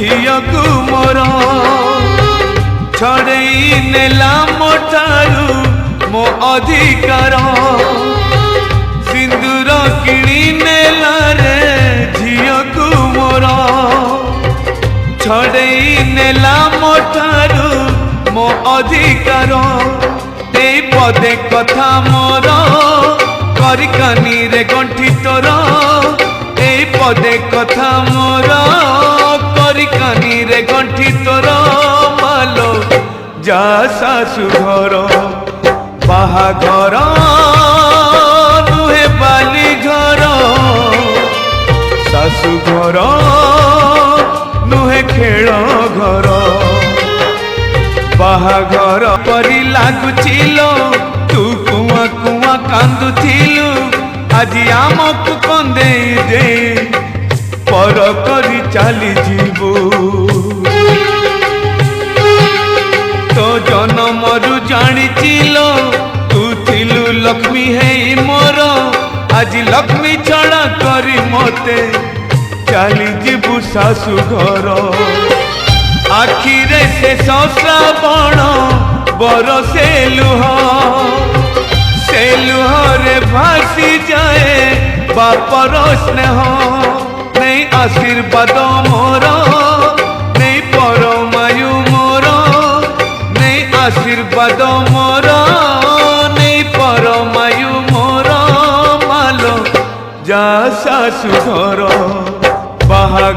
झियकु मोर छड़ई नेला मो ठारू मो अधिकार सिंदूर किणी नेला रे झियकु मोर छड़ई नेला मो ठारू मो अधिकार ते पदे कथा मोर करिकानी रे गंठी तोर ए पदे कथा मोर करिकानी रे गंठी तोर मालो जा सासु घर बाहाघर नुहे बाली घर सासु घर नुहे खेल घर बाहाघर परी लागुचिलो तू कुआ कुआ कांदुथिलु आजी आमकु कंदे दे पर करी चली जीवु तो जनमरु जानिचिलो तू थिलु लक्ष्मी है मोर आज लक्ष्मी छड़ा करी मते चली जीवु सासु घर आखिरे से श्रावण बरसे लुह से लुहरे भासी जाए बापर स्नेह नहीं आशीर्वाद मोर नहीं परमायु मोर नहीं आशीर्वाद मोर नहीं परमायु मोर मालो जा सासु घर बाहाघर